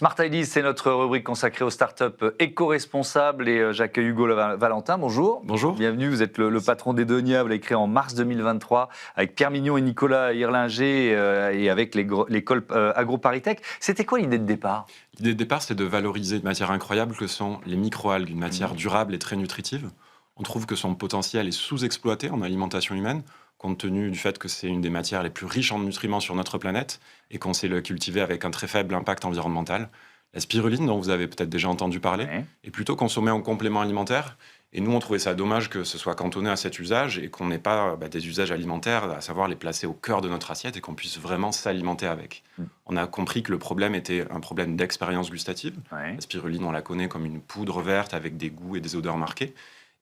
Smart Ideas, c'est notre rubrique consacrée aux startups éco-responsables et j'accueille Hugo Valentin. Bonjour. Bonjour. Bienvenue, vous êtes le patron d'Edonia, vous l'avez créé en mars 2023 avec Pierre Mignon et Nicolas Irlinger et avec l'école AgroParisTech. C'était quoi l'idée de départ ? L'idée de départ, c'est de valoriser une matière incroyable que sont les microalgues, une matière durable et très nutritive. On trouve que son potentiel est sous-exploité en alimentation humaine, compte tenu du fait que c'est une des matières les plus riches en nutriments sur notre planète et qu'on sait le cultiver avec un très faible impact environnemental. La spiruline, dont vous avez peut-être déjà entendu parler, est plutôt consommée en complément alimentaire. Et nous, on trouvait ça dommage que ce soit cantonné à cet usage et qu'on n'ait pas des usages alimentaires, à savoir les placer au cœur de notre assiette et qu'on puisse vraiment s'alimenter avec. On a compris que le problème était un problème d'expérience gustative. La spiruline, on la connaît comme une poudre verte avec des goûts et des odeurs marqués.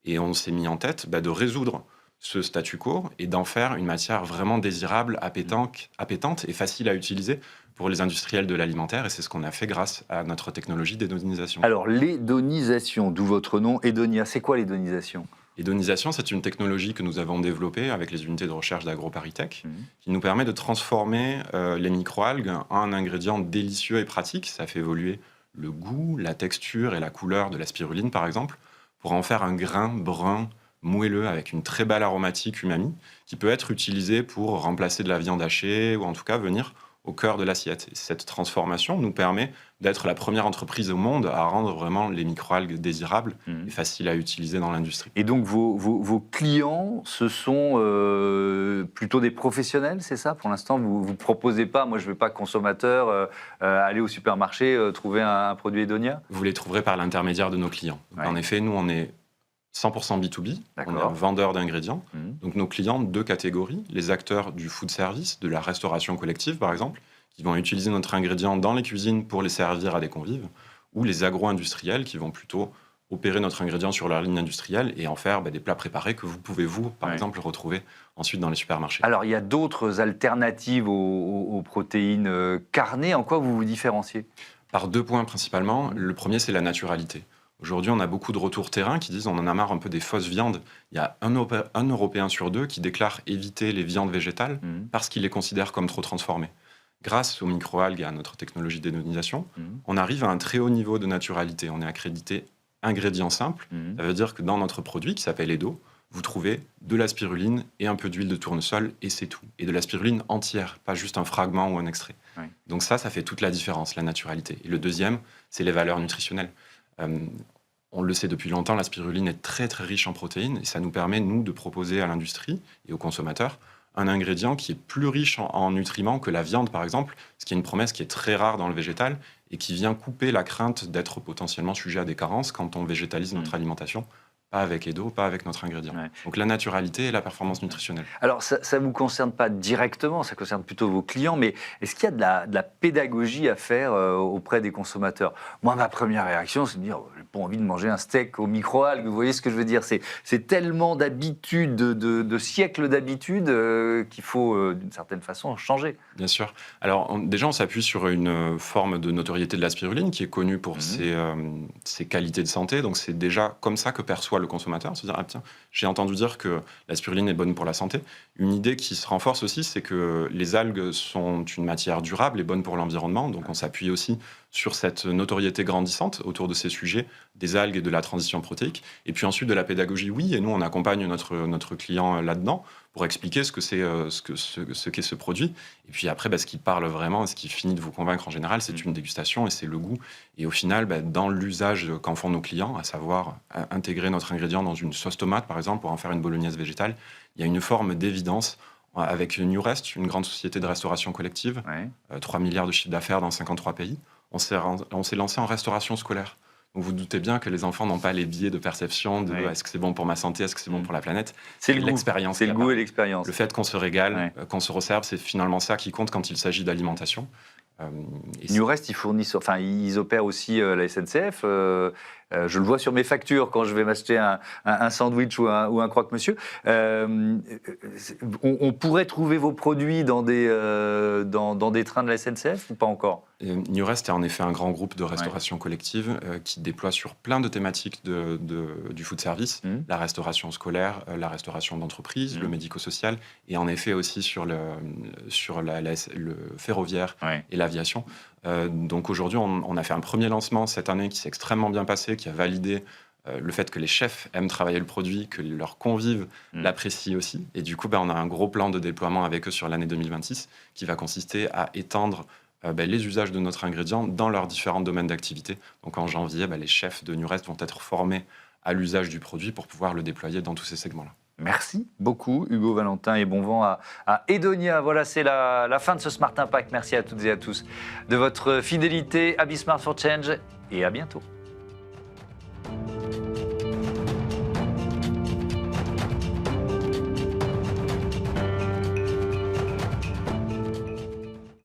Et on s'est mis en tête de résoudre ce statu quo et d'en faire une matière vraiment désirable, appétante et facile à utiliser pour les industriels de l'alimentaire. Et c'est ce qu'on a fait grâce à notre technologie d'édonisation. Alors, l'édonisation, d'où votre nom, Edonia. C'est quoi l'édonisation ? L'édonisation, c'est une technologie que nous avons développée avec les unités de recherche d'AgroParisTech qui nous permet de transformer les microalgues en un ingrédient délicieux et pratique. Ça fait évoluer le goût, la texture et la couleur de la spiruline, par exemple, pour en faire un grain brun moelleux avec une très belle aromatique umami qui peut être utilisé pour remplacer de la viande hachée ou en tout cas venir au cœur de l'assiette. Et cette transformation nous permet d'être la première entreprise au monde à rendre vraiment les microalgues désirables et faciles à utiliser dans l'industrie. Et donc vos clients, ce sont plutôt des professionnels, c'est ça ? Pour l'instant, vous ne proposez pas, moi je ne veux pas consommateur, aller au supermarché, trouver un produit Edonia ? Vous les trouverez par l'intermédiaire de nos clients. Donc, en effet, nous on est 100% B2B, on est un vendeur d'ingrédients. Donc nos clients, deux catégories, les acteurs du food service, de la restauration collective par exemple, qui vont utiliser notre ingrédient dans les cuisines pour les servir à des convives, ou les agro-industriels qui vont plutôt opérer notre ingrédient sur leur ligne industrielle et en faire des plats préparés que vous pouvez, par exemple, retrouver ensuite dans les supermarchés. Alors, il y a d'autres alternatives aux protéines carnées. En quoi vous vous différenciez ? Par deux points principalement. Le premier, c'est la naturalité. Aujourd'hui, on a beaucoup de retours terrain qui disent on en a marre un peu des fausses viandes. Il y a un Européen sur deux qui déclare éviter les viandes végétales parce qu'il les considère comme trop transformées. Grâce aux microalgues et à notre technologie d'édonisation, on arrive à un très haut niveau de naturalité. On est accrédité ingrédients simples. Ça veut dire que dans notre produit qui s'appelle Edo, vous trouvez de la spiruline et un peu d'huile de tournesol et c'est tout. Et de la spiruline entière, pas juste un fragment ou un extrait. Donc ça fait toute la différence, la naturalité. Et le deuxième, c'est les valeurs nutritionnelles. On le sait depuis longtemps, la spiruline est très très riche en protéines et ça nous permet, nous, de proposer à l'industrie et aux consommateurs un ingrédient qui est plus riche en nutriments que la viande, par exemple, ce qui est une promesse qui est très rare dans le végétal et qui vient couper la crainte d'être potentiellement sujet à des carences quand on végétalise notre alimentation. Pas avec Edo, pas avec notre ingrédient. Donc la naturalité et la performance nutritionnelle. Alors ça ne vous concerne pas directement, ça concerne plutôt vos clients, mais est-ce qu'il y a de la pédagogie à faire auprès des consommateurs ? Moi, ma première réaction, c'est de dire j'ai pas envie de manger un steak aux microalgues, vous voyez ce que je veux dire ? C'est tellement d'habitudes, de siècles d'habitudes qu'il faut d'une certaine façon changer. Bien sûr. Alors déjà, on s'appuie sur une forme de notoriété de la spiruline qui est connue pour ses qualités de santé. Donc c'est déjà comme ça que perçoit le consommateur, se dire ah tiens, j'ai entendu dire que la spiruline est bonne pour la santé. Une idée qui se renforce aussi, c'est que les algues sont une matière durable et bonne pour l'environnement. Donc on s'appuie aussi sur cette notoriété grandissante autour de ces sujets, des algues et de la transition protéique. Et puis ensuite de la pédagogie, oui, et nous on accompagne notre client là-dedans pour expliquer ce qu'est ce produit. Et puis après, ce qui parle vraiment, ce qui finit de vous convaincre en général, c'est une dégustation et c'est le goût. Et au final, dans l'usage qu'en font nos clients, à savoir intégrer notre ingrédient dans une sauce tomate, par exemple, pour en faire une bolognaise végétale, il y a une forme d'évidence avec Newrest, une grande société de restauration collective, 3 milliards de chiffre d'affaires dans 53 pays. On s'est lancé en restauration scolaire. Donc vous doutez bien que les enfants n'ont pas les biais de perception de est-ce que c'est bon pour ma santé, est-ce que c'est bon pour la planète. C'est l'expérience. C'est le goût et l'expérience. Le fait qu'on se régale, qu'on se resserve, c'est finalement ça qui compte quand il s'agit d'alimentation. Newrest, ils opèrent aussi la SNCF. Je le vois sur mes factures quand je vais m'acheter un sandwich ou un croque-monsieur. On pourrait trouver vos produits dans des trains de la SNCF ou pas encore ? Newrest est en effet un grand groupe de restauration collective qui déploie sur plein de thématiques du food service, la restauration scolaire, la restauration d'entreprise, le médico-social, et en effet aussi sur le ferroviaire et l'aviation. Donc aujourd'hui, on a fait un premier lancement cette année qui s'est extrêmement bien passé, qui a validé le fait que les chefs aiment travailler le produit, que leurs convives l'apprécient aussi. Et du coup, on a un gros plan de déploiement avec eux sur l'année 2026 qui va consister à étendre les usages de notre ingrédient dans leurs différents domaines d'activité. Donc en janvier, les chefs de Nurest vont être formés à l'usage du produit pour pouvoir le déployer dans tous ces segments-là. Merci beaucoup, Hugo Valentin, et bon vent à Edonia. Voilà, c'est la fin de ce Smart Impact. Merci à toutes et à tous de votre fidélité. Happy Smart for Change et à bientôt.